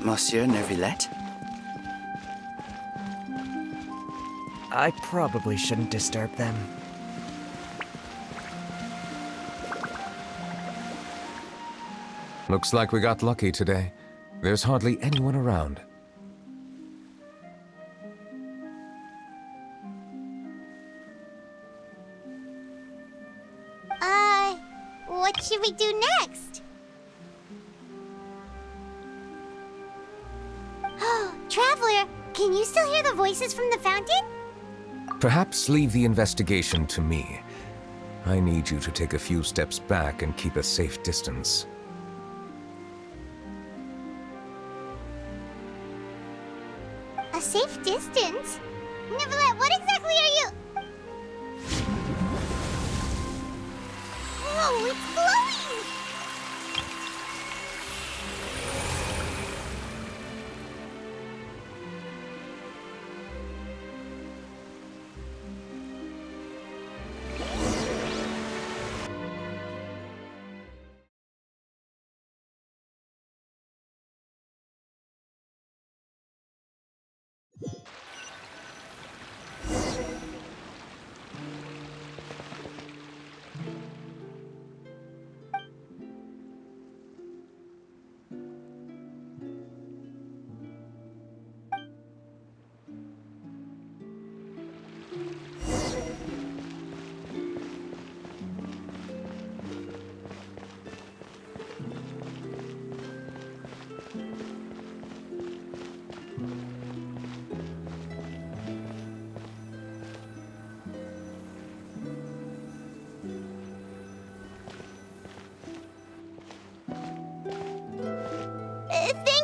Monsieur Nëvilleta? I probably shouldn't disturb them. Looks like we got lucky today. There's hardly anyone around. What should we do next? Oh, Traveler, can you still hear the voices from the fountain? Perhaps leave the investigation to me. I need you to take a few steps back and keep a safe distance. A safe distance? Nëvilleta, what exactly are you... Whoa, it's glowing!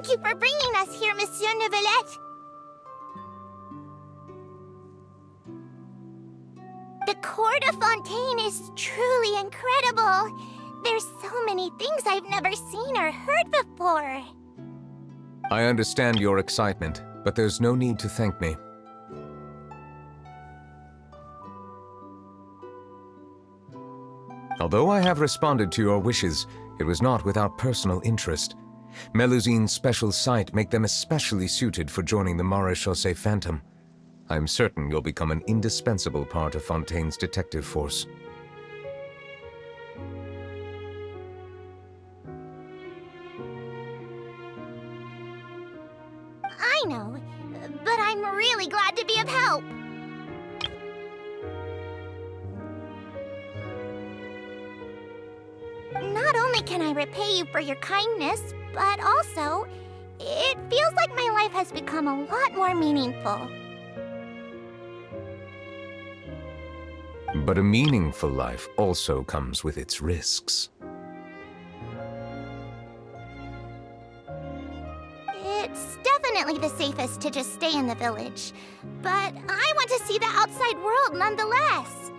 Thank you for bringing us here, Monsieur Nëvilleta. The Court of Fontaine is truly incredible. There's so many things I've never seen or heard before. I understand your excitement, but there's no need to thank me. Although I have responded to your wishes, it was not without personal interest. Melusine's special sight make them especially suited for joining the Maréchaussée Phantom. I'm certain you'll become an indispensable part of Fontaine's detective force. I know, but I'm really glad to be of help. Not only can I repay you for your kindness, but also, it feels like my life has become a lot more meaningful. But a meaningful life also comes with its risks. It's definitely the safest to just stay in the village, but I want to see the outside world nonetheless.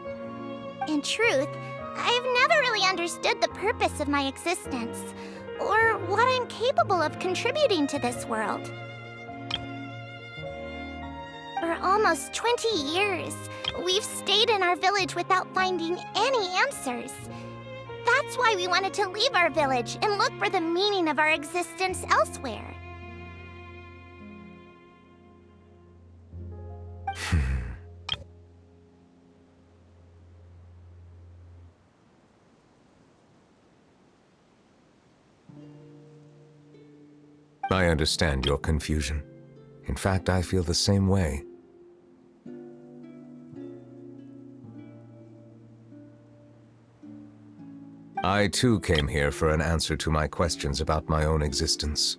In truth, I've never really understood the purpose of my existence, or what I'm capable of contributing to this world. For almost 20 years, we've stayed in our village without finding any answers. That's why we wanted to leave our village and look for the meaning of our existence elsewhere. I understand your confusion. In fact, I feel the same way. I too came here for an answer to my questions about my own existence.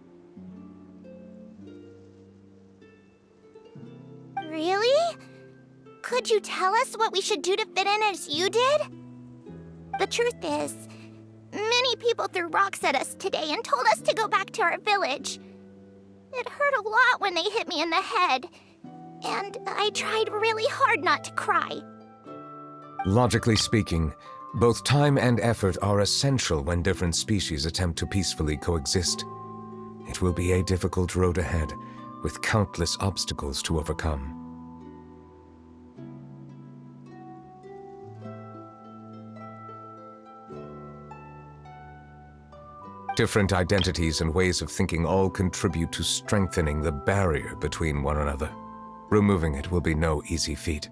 Really? Could you tell us what we should do to fit in as you did? The truth is, many people threw rocks at us today and told us to go back to our village. It hurt a lot when they hit me in the head, and I tried really hard not to cry. Logically speaking, both time and effort are essential when different species attempt to peacefully coexist. It will be a difficult road ahead, with countless obstacles to overcome. Different identities and ways of thinking all contribute to strengthening the barrier between one another. Removing it will be no easy feat.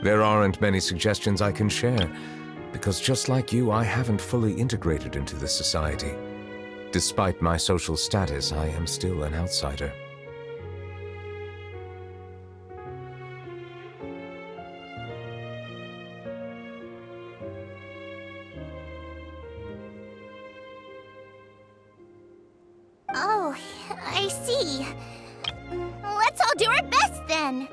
There aren't many suggestions I can share, because just like you, I haven't fully integrated into this society. Despite my social status, I am still an outsider. Oh, I see. Let's all do our best then.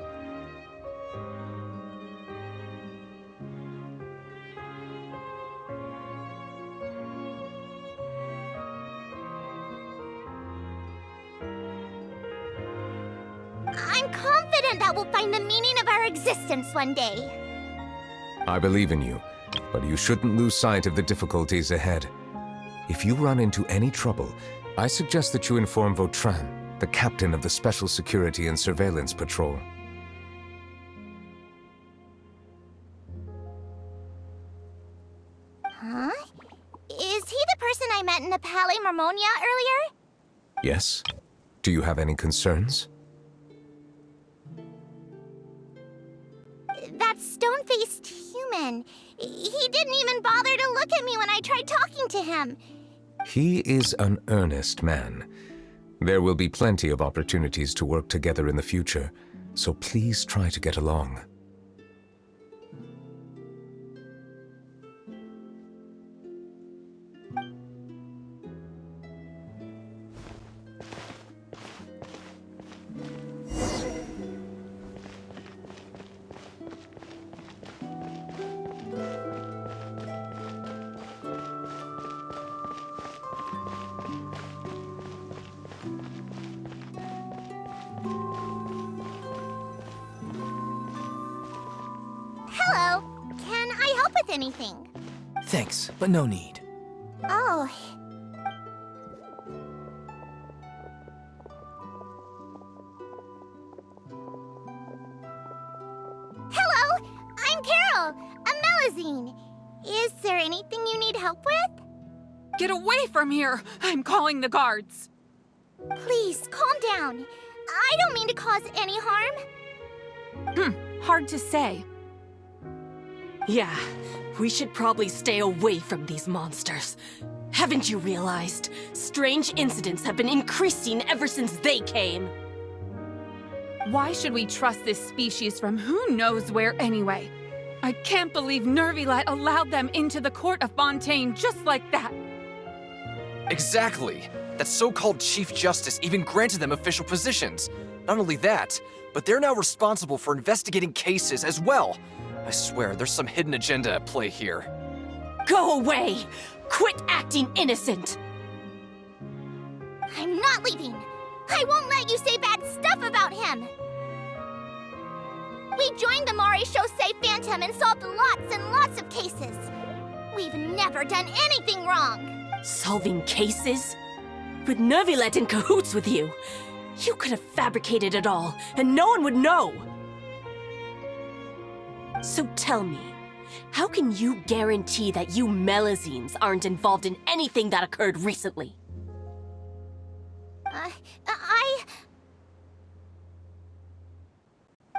I'm confident that we'll find the meaning of our existence one day. I believe in you, but you shouldn't lose sight of the difficulties ahead. If you run into any trouble, I suggest that you inform Vautrin, the captain of the Special Security and Surveillance Patrol. Huh? Is he the person I met in the Palais Marmonia earlier? Yes? Do you have any concerns? That stone-faced human. He didn't even bother to look at me when I tried talking to him. He is an earnest man. There will be plenty of opportunities to work together in the future, so please try to get along. Hello. Can I help with anything? Thanks, but no need. Oh. Hello. I'm Carol, a Melazine. Is there anything you need help with? Get away from here! I'm calling the guards. Please, calm down. I don't mean to cause any harm. Hard to say. Yeah, we should probably stay away from these monsters. Haven't you realized? Strange incidents have been increasing ever since they came. Why should we trust this species from who knows where anyway? I can't believe Nëvilleta allowed them into the court of Fontaine just like that. Exactly. That so-called Chief Justice even granted them official positions. Not only that, but they're now responsible for investigating cases as well. I swear, there's some hidden agenda at play here. Go away! Quit acting innocent! I'm not leaving. I won't let you say bad stuff about him. We joined the Maréchaussée Phantom and solved lots and lots of cases. We've never done anything wrong. Solving cases? With Nëvilleta in cahoots with you. You could have fabricated it all, and no one would know. So tell me, how can you guarantee that you Melazines aren't involved in anything that occurred recently?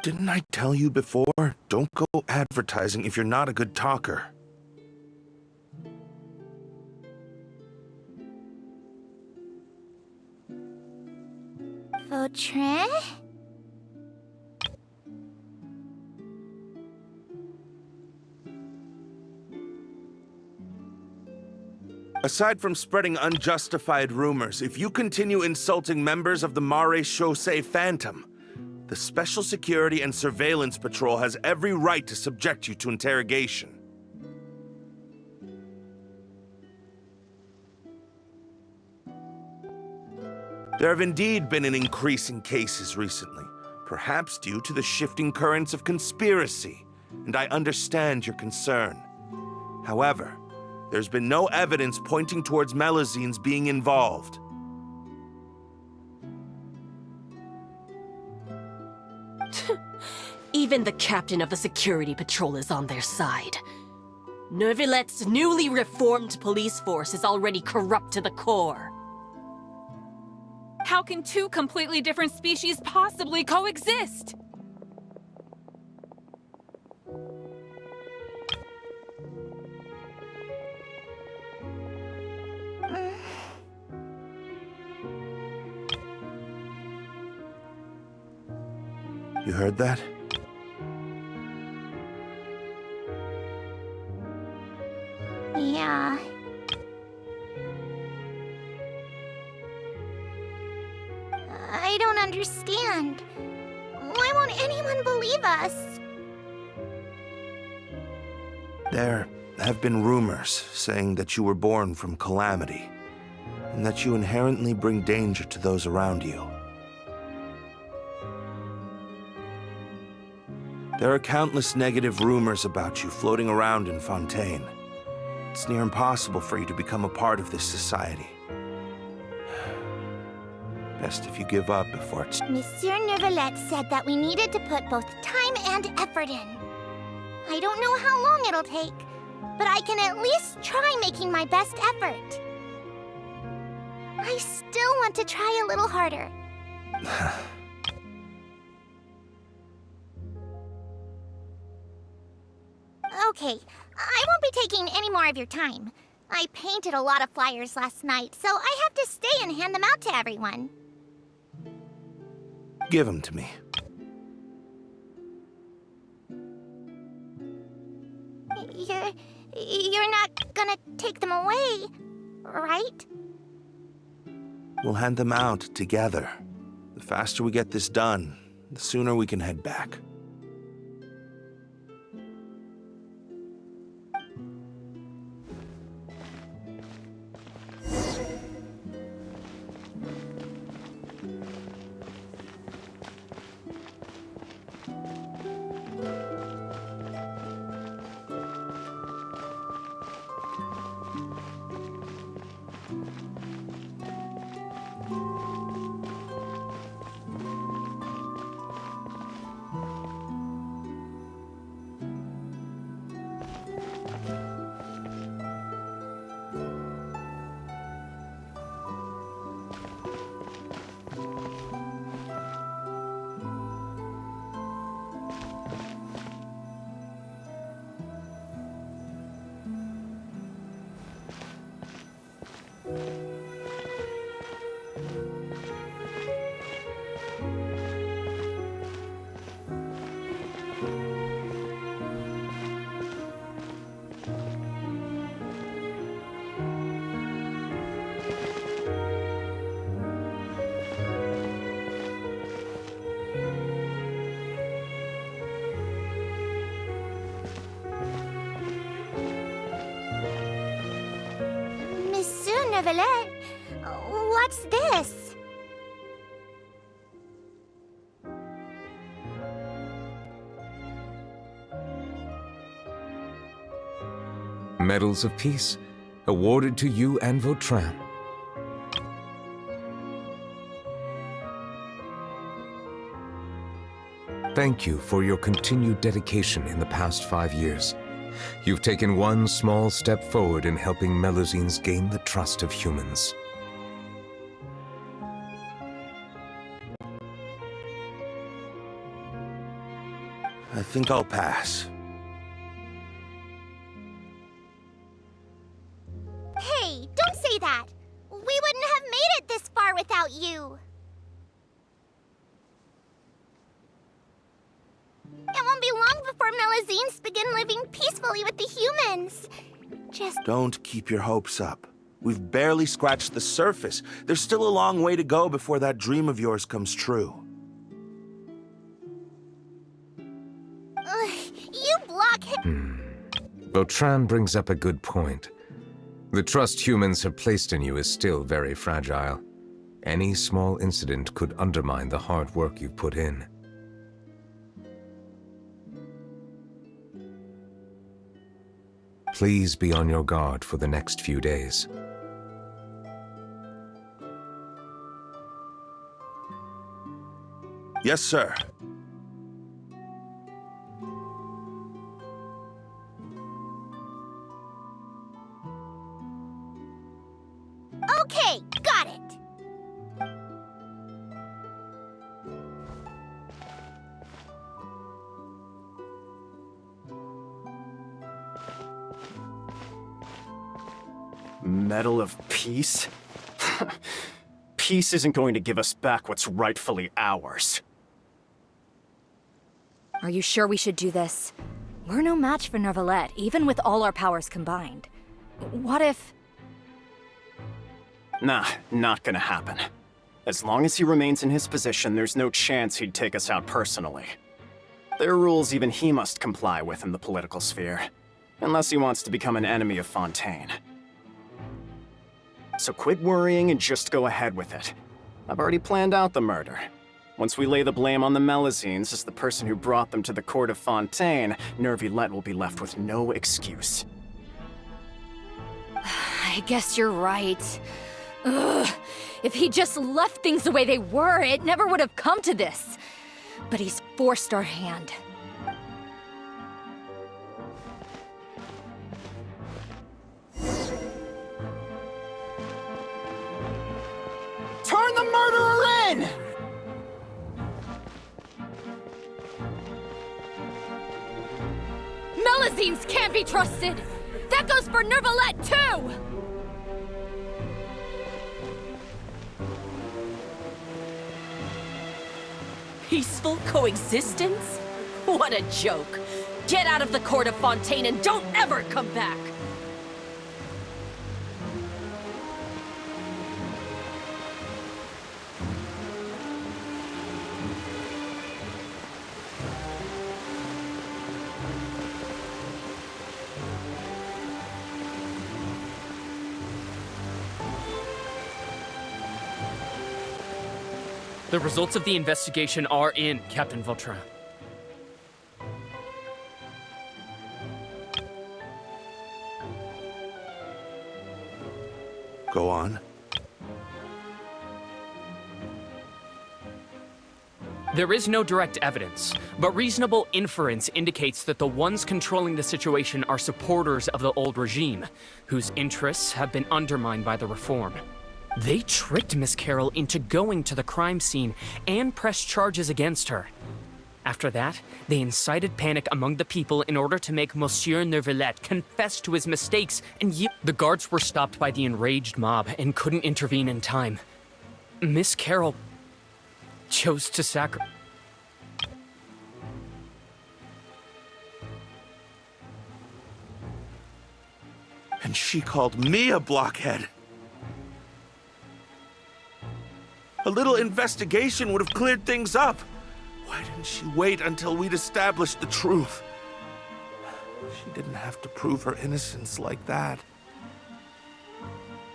Didn't I tell you before? Don't go advertising if you're not a good talker. Vautrin? Aside from spreading unjustified rumors, if you continue insulting members of the Maréchaussée Phantom, the Special Security and Surveillance Patrol has every right to subject you to interrogation. There have indeed been an increase in cases recently, perhaps due to the shifting currents of conspiracy, and I understand your concern. However, There's been no evidence pointing towards Melusines being involved. Even the captain of the security patrol is on their side. Nëvilletta's newly reformed police force is already corrupt to the core. How can two completely different species possibly coexist? You heard that? Yeah. I don't understand. Why won't anyone believe us? There have been rumors saying that you were born from calamity, and that you inherently bring danger to those around you. There are countless negative rumors about you floating around in Fontaine. It's near impossible for you to become a part of this society. Best if you give up before it's... Monsieur Nëvilleta said that we needed to put both time and effort in. I don't know how long it'll take, but I can at least try making my best effort. I still want to try a little harder. Okay, I won't be taking any more of your time. I painted a lot of flyers last night, so I have to stay and hand them out to everyone. Give them to me. You're not gonna take them away, right? We'll hand them out together. The faster we get this done, the sooner we can head back. Monsieur Nëvilleta, what's this? Medals of Peace, awarded to you and Vautrin. Thank you for your continued dedication in the past 5 years. You've taken one small step forward in helping Melusines gain the trust of humans. I think I'll pass. Hey, don't say that! We wouldn't have made it this far without you! It won't be long before Melusines begin living peacefully with the humans. Just... Don't keep your hopes up. We've barely scratched the surface. There's still a long way to go before that dream of yours comes true. You blockhead... Vautrin brings up a good point. The trust humans have placed in you is still very fragile. Any small incident could undermine the hard work you've put in. Please be on your guard for the next few days. Yes, sir. Okay, got it. Medal of Peace? Peace isn't going to give us back what's rightfully ours. Are you sure we should do this? We're no match for Nëvilleta, even with all our powers combined. What if... Nah, not gonna happen. As long as he remains in his position, there's no chance he'd take us out personally. There are rules even he must comply with in the political sphere. Unless he wants to become an enemy of Fontaine. So quit worrying and just go ahead with it. I've already planned out the murder. Once we lay the blame on the Melusines as the person who brought them to the court of Fontaine, Nëvilleta will be left with no excuse. I guess you're right. Ugh. If he just left things the way they were, it never would have come to this. But he's forced our hand. Turn the murderer in! Melusines can't be trusted! That goes for Nëvilleta, too! Peaceful coexistence? What a joke. Get out of the court of Fontaine and don't ever come back! The results of the investigation are in, Captain Vautrin. Go on. There is no direct evidence, but reasonable inference indicates that the ones controlling the situation are supporters of the old regime, whose interests have been undermined by the reform. They tricked Miss Carroll into going to the crime scene and pressed charges against her. After that, they incited panic among the people in order to make Monsieur Nëvilleta confess to his mistakes, and the guards were stopped by the enraged mob and couldn't intervene in time. Miss Carroll chose to sacrifice. And she called me a blockhead. A little investigation would have cleared things up. Why didn't she wait until we'd established the truth? She didn't have to prove her innocence like that.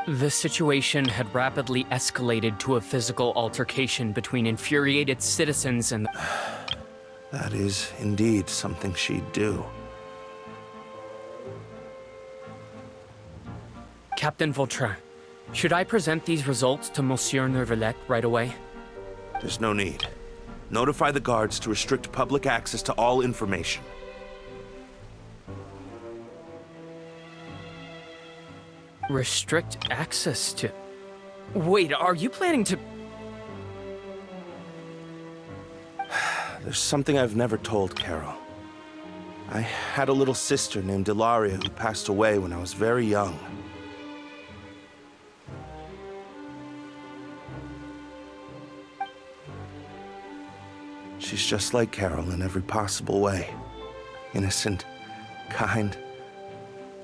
The situation had rapidly escalated to a physical altercation between infuriated citizens and... That is indeed something she'd do. Captain Vautrin, should I present these results to Monsieur Nëvilleta right away? There's no need. Notify the guards to restrict public access to all information. Restrict access to... Wait, are you planning to... There's something I've never told Carol. I had a little sister named Ilaria who passed away when I was very young. She's just like Carol in every possible way. Innocent, kind,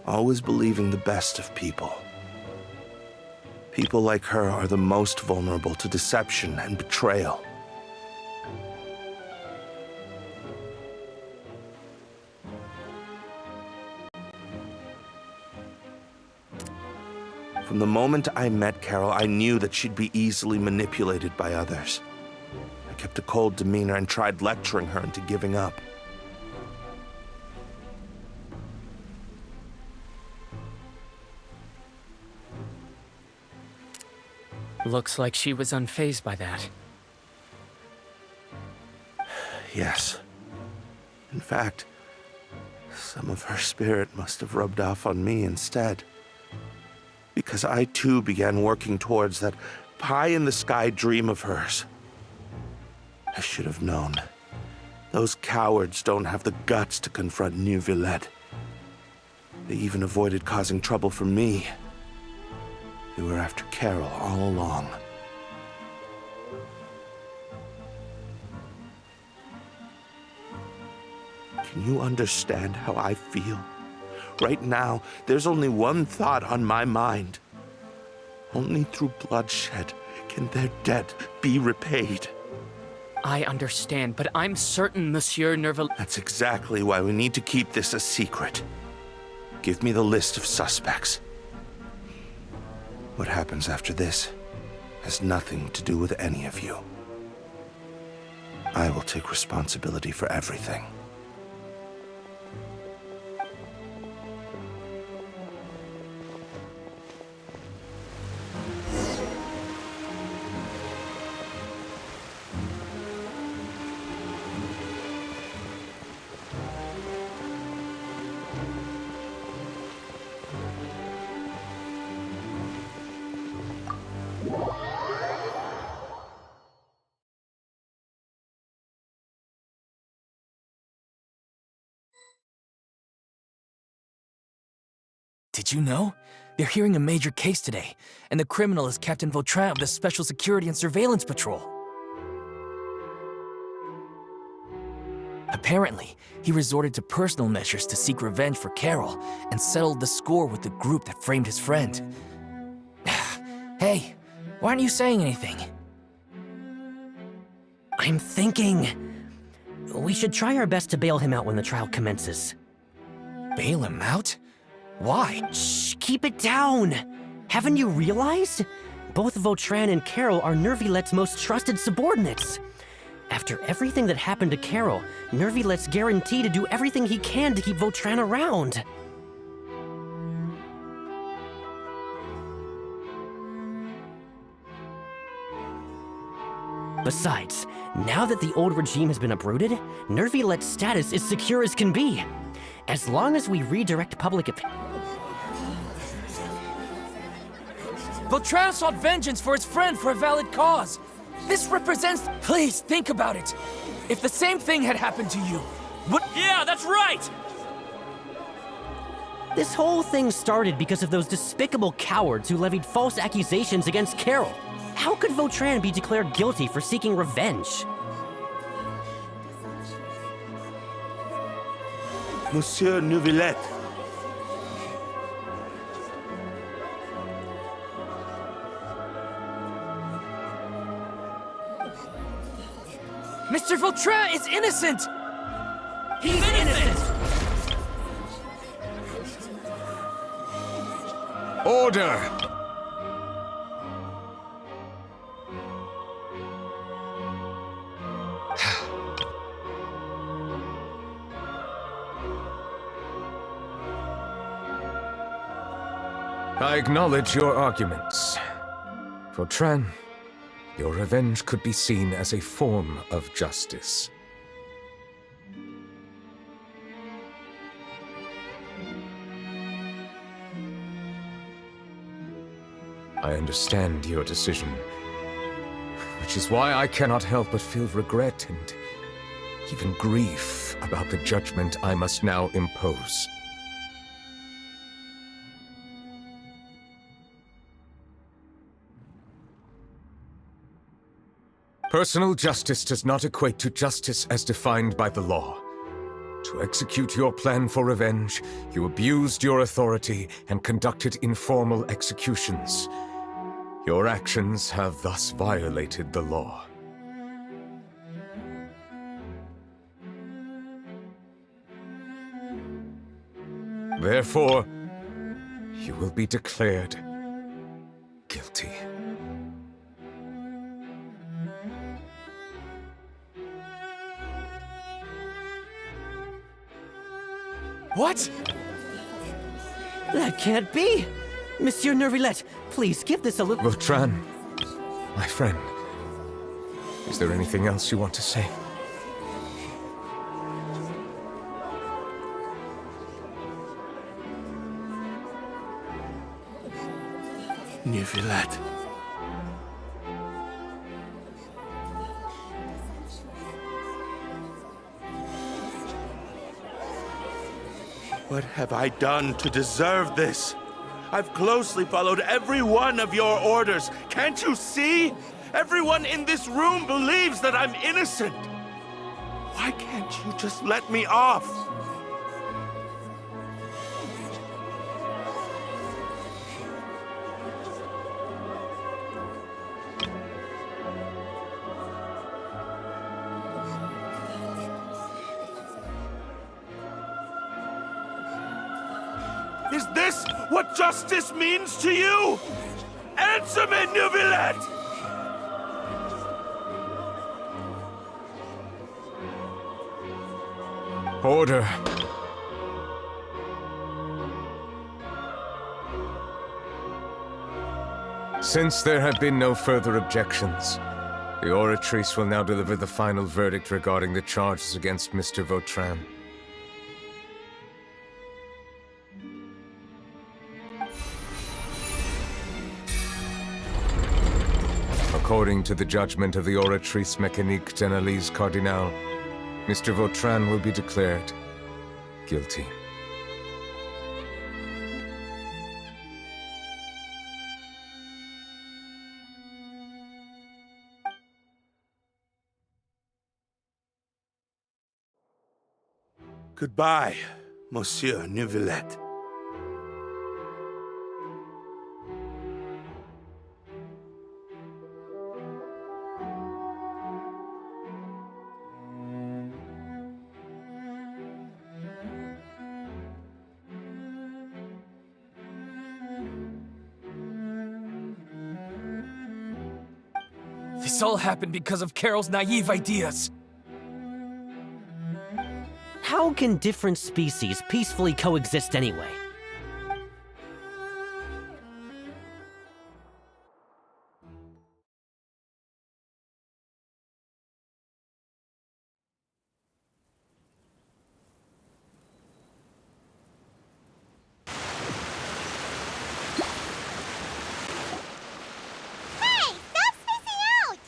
always believing the best of people. People like her are the most vulnerable to deception and betrayal. From the moment I met Carol, I knew that she'd be easily manipulated by others. I kept a cold demeanor and tried lecturing her into giving up. Looks like she was unfazed by that. Yes. In fact, some of her spirit must have rubbed off on me instead. Because I too began working towards that pie-in-the-sky dream of hers. I should have known. Those cowards don't have the guts to confront Nëvilleta. They even avoided causing trouble for me. They were after Carol all along. Can you understand how I feel? Right now, there's only one thought on my mind. Only through bloodshed can their debt be repaid. I understand, but I'm certain Monsieur Nëvilleta... That's exactly why we need to keep this a secret. Give me the list of suspects. What happens after this has nothing to do with any of you. I will take responsibility for everything. Did you know? They're hearing a major case today, and the criminal is Captain Vautrin of the Special Security and Surveillance Patrol. Apparently, he resorted to personal measures to seek revenge for Carol and settled the score with the group that framed his friend. Hey, why aren't you saying anything? I'm thinking... we should try our best to bail him out when the trial commences. Bail him out? Why? Shh, keep it down! Haven't you realized? Both Vautrin and Carol are Nëvilleta's most trusted subordinates. After everything that happened to Carol, Nëvilleta's guaranteed to do everything he can to keep Vautrin around. Besides, now that the old regime has been uprooted, Nëvilleta's status is secure as can be. As long as we redirect public opinion... Vautrin sought vengeance for his friend for a valid cause. This represents... Please, think about it. If the same thing had happened to you, would... Yeah, that's right! This whole thing started because of those despicable cowards who levied false accusations against Carol. How could Vautrin be declared guilty for seeking revenge? Monsieur Nëvilleta. Mr. Vautrin is innocent! He's innocent! Order! I acknowledge your arguments. Vautrin, your revenge could be seen as a form of justice. I understand your decision, which is why I cannot help but feel regret and even grief about the judgment I must now impose. Personal justice does not equate to justice as defined by the law. To execute your plan for revenge, you abused your authority and conducted informal executions. Your actions have thus violated the law. Therefore, you will be declared guilty. What? That can't be! Monsieur Nëvilleta, please give this a little... Vautrin, My friend, is there anything else you want to say? Nëvilleta. What have I done to deserve this? I've closely followed every one of your orders. Can't you see? Everyone in this room believes that I'm innocent. Why can't you just let me off? Is this what justice means to you? Answer me, Nëvilleta! Order. Since there have been no further objections, the Oratrice will now deliver the final verdict regarding the charges against Mr. Vautrin. According to the judgment of the Oratrice Mécanique d'Analyse Cardinal, Mr. Vautrin will be declared guilty. Goodbye, Monsieur Nëvilleta. This all happened because of Carol's naive ideas. How can different species peacefully coexist anyway? Hey, stop spacing out!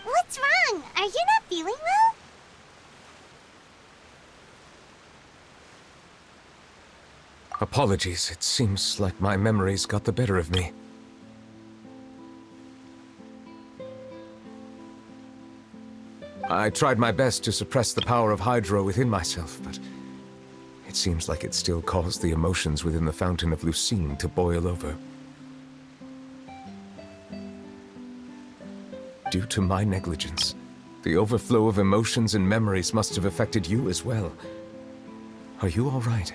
What's wrong? Are you not feeling well? Apologies, it seems like my memories got the better of me. I tried my best to suppress the power of Hydro within myself, but it seems like it still caused the emotions within the Fountain of Lucine to boil over. Due to my negligence, the overflow of emotions and memories must have affected you as well. Are you all right?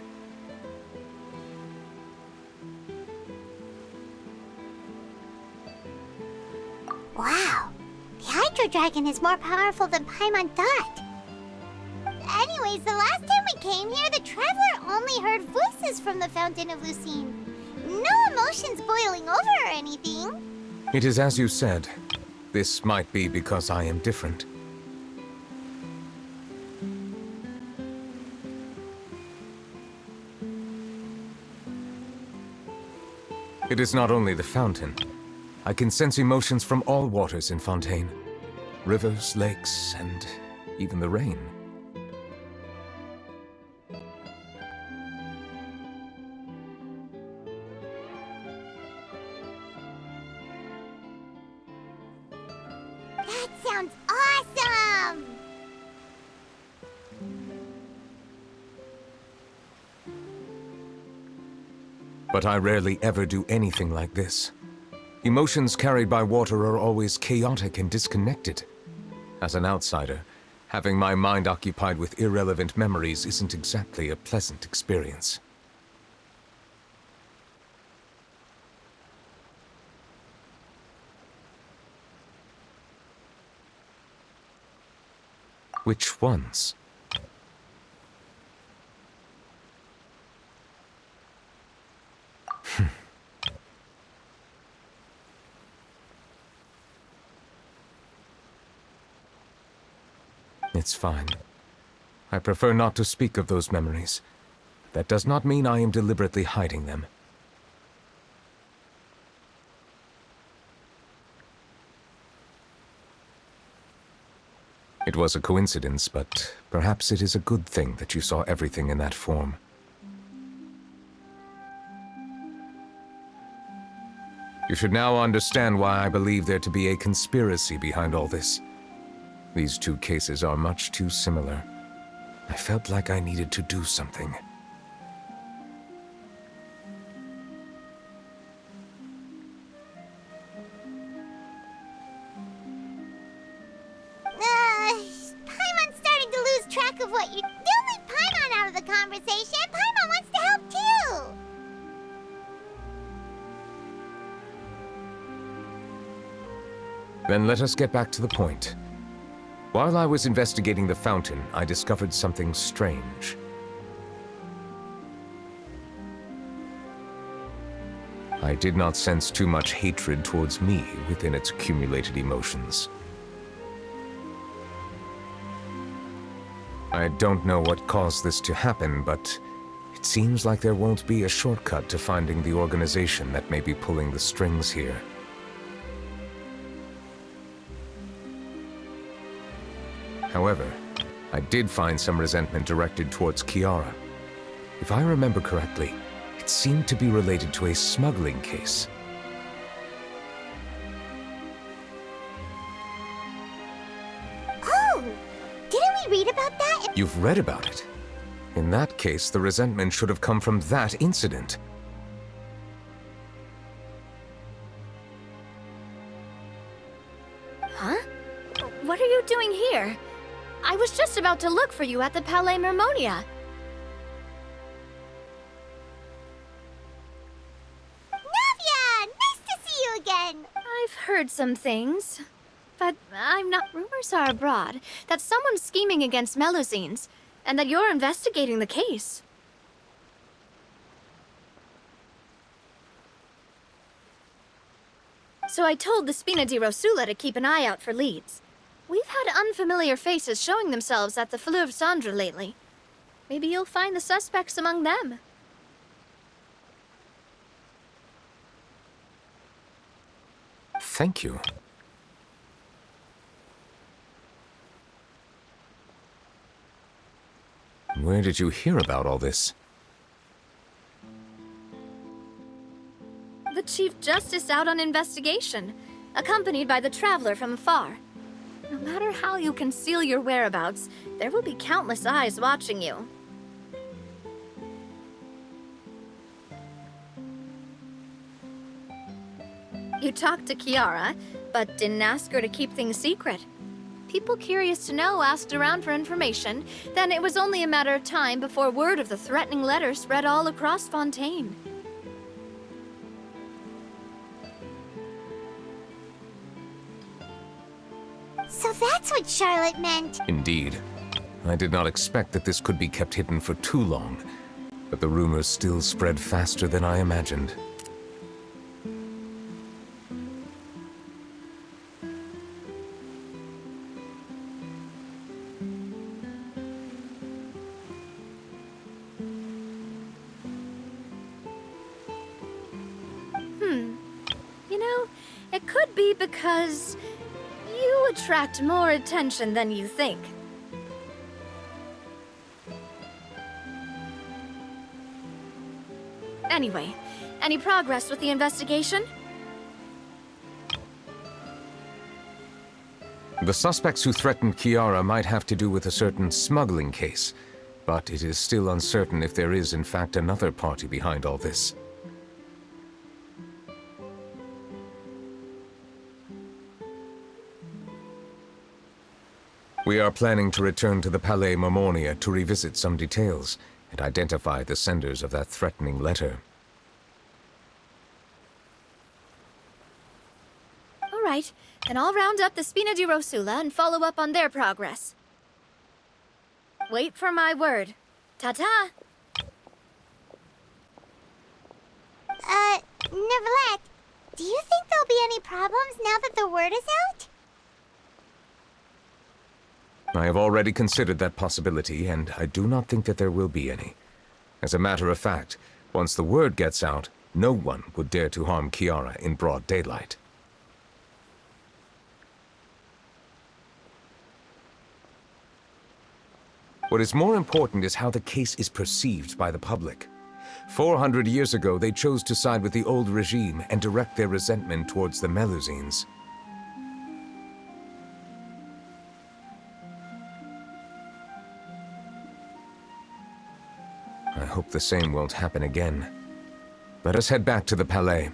Wow, the Hydro Dragon is more powerful than Paimon thought. Anyways, the last time we came here, the Traveler only heard voices from the Fountain of Lucine. No emotions boiling over or anything. It is as you said. This might be because I am different. It is not only the fountain. I can sense emotions from all waters in Fontaine. Rivers, lakes, and even the rain. That sounds awesome! But I rarely ever do anything like this. Emotions carried by water are always chaotic and disconnected. As an outsider, having my mind occupied with irrelevant memories isn't exactly a pleasant experience. Which ones? It's fine. I prefer not to speak of those memories. That does not mean I am deliberately hiding them. It was a coincidence, but perhaps it is a good thing that you saw everything in that form. You should now understand why I believe there to be a conspiracy behind all this. These two cases are much too similar. I felt like I needed to do something. Paimon's starting to lose track of what you... Don't leave Paimon out of the conversation! Paimon wants to help too! Then let us get back to the point. While I was investigating the fountain, I discovered something strange. I did not sense too much hatred towards me within its accumulated emotions. I don't know what caused this to happen, but it seems like there won't be a shortcut to finding the organization that may be pulling the strings here. However, I did find some resentment directed towards Kiara. If I remember correctly, it seemed to be related to a smuggling case. Oh! Didn't we read about that? You've read about it? In that case, the resentment should have come from that incident. Huh? What are you doing here? I was just about to look for you at the Palais Mermonia. Navia! Nice to see you again! I've heard some things, but I'm not... Rumors are abroad that someone's scheming against Melusines, and that you're investigating the case. So I told the Spina di Rosula to keep an eye out for leads. We've had unfamiliar faces showing themselves at the Fleuve Cendre lately. Maybe you'll find the suspects among them. Thank you. Where did you hear about all this? The Chief Justice out on investigation, accompanied by the Traveler from afar. No matter how you conceal your whereabouts, there will be countless eyes watching you. You talked to Kiara, but didn't ask her to keep things secret. People curious to know asked around for information, then it was only a matter of time before word of the threatening letter spread all across Fontaine. So that's what Charlotte meant. Indeed. I did not expect that this could be kept hidden for too long, but the rumors still spread faster than I imagined. You know, it could be because you attract more attention than you think. Anyway, any progress with the investigation? The suspects who threatened Kiara might have to do with a certain smuggling case, but it is still uncertain if there is in fact another party behind all this. We are planning to return to the Palais Mermonia to revisit some details and identify the senders of that threatening letter. All right, then I'll round up the Spina di Rosula and follow up on their progress. Wait for my word. Ta-ta! Nëvilleta, do you think there'll be any problems now that the word is out? I have already considered that possibility, and I do not think that there will be any. As a matter of fact, once the word gets out, no one would dare to harm Kiara in broad daylight. What is more important is how the case is perceived by the public. 400 years ago, they chose to side with the old regime and direct their resentment towards the Melusines. I hope the same won't happen again. Let us head back to the Palais.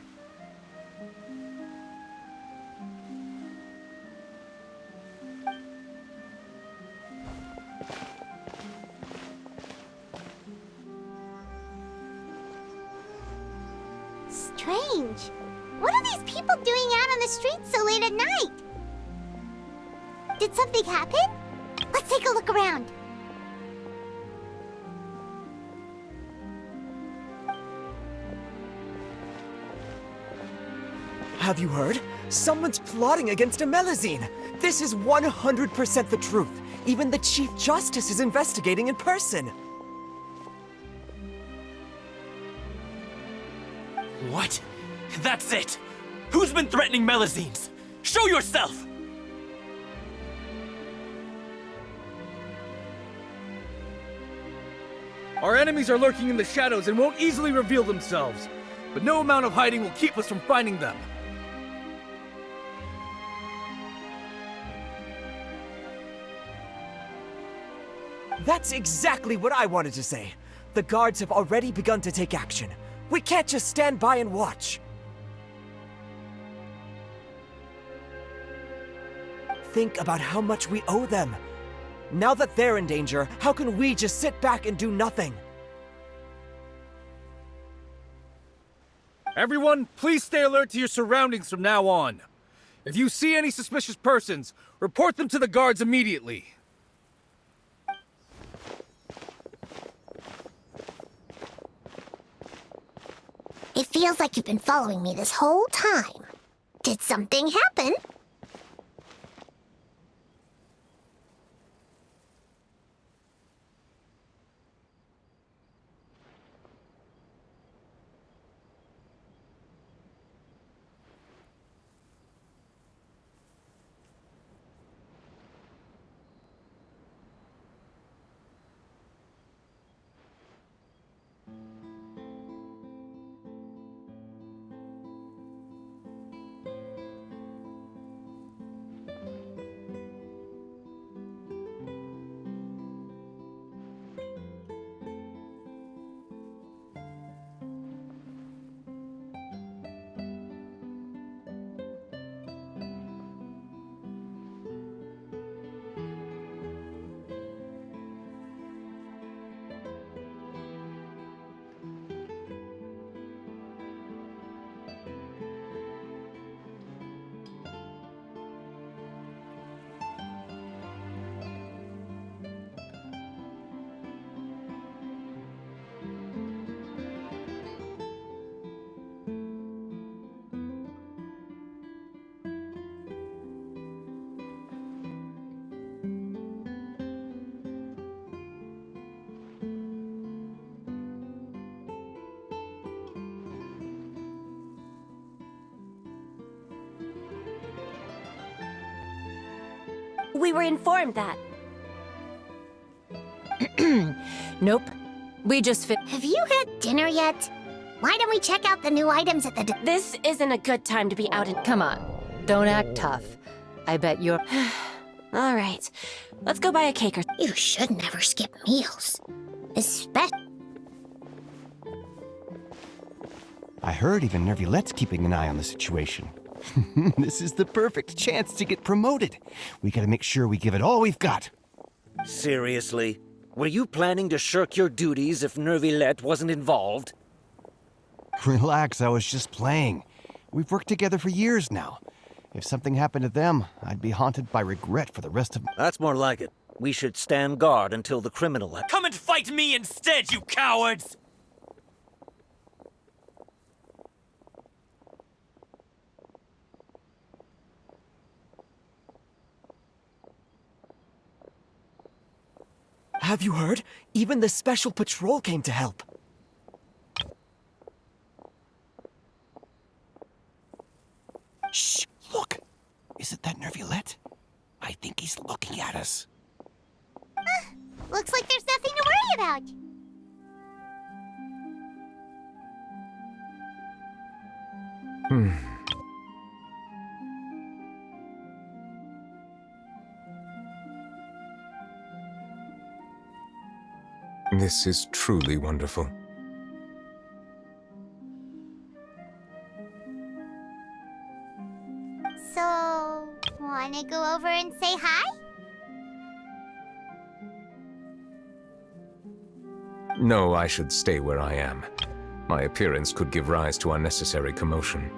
Strange. What are these people doing out on the streets so late at night? Did something happen? Let's take a look around. Have you heard? Someone's plotting against a Melusine. This is 100% the truth. Even the Chief Justice is investigating in person. What? That's it! Who's been threatening Melusines? Show yourself! Our enemies are lurking in the shadows and won't easily reveal themselves. But no amount of hiding will keep us from finding them. That's exactly what I wanted to say. The guards have already begun to take action. We can't just stand by and watch. Think about how much we owe them. Now that they're in danger, how can we just sit back and do nothing? Everyone, please stay alert to your surroundings from now on. If you see any suspicious persons, report them to the guards immediately. It feels like you've been following me this whole time. Did something happen? We were informed that. Nope. We just Have you had dinner yet? Why don't we check out the new items at the This isn't a good time to be out in... Come on. Don't act tough. I bet you're... All right. Let's go buy a cake or... You should never skip meals. Especially... I heard even Nëvillet's keeping an eye on the situation. This is the perfect chance to get promoted. We gotta make sure we give it all we've got. Seriously? Were you planning to shirk your duties if Nëvillet wasn't involved? Relax, I was just playing. We've worked together for years now. If something happened to them, I'd be haunted by regret for the rest of... That's more like it. We should stand guard until the criminal... Come and fight me instead, you cowards! Have you heard? Even the special patrol came to help. Shh! Look! Isn't that Nëvilleta? I think he's looking at us. Looks like there's nothing to worry about. This is truly wonderful. So, wanna go over and say hi? No, I should stay where I am. My appearance could give rise to unnecessary commotion.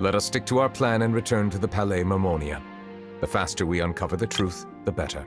Let us stick to our plan and return to the Palais Mermonia. The faster we uncover the truth, the better.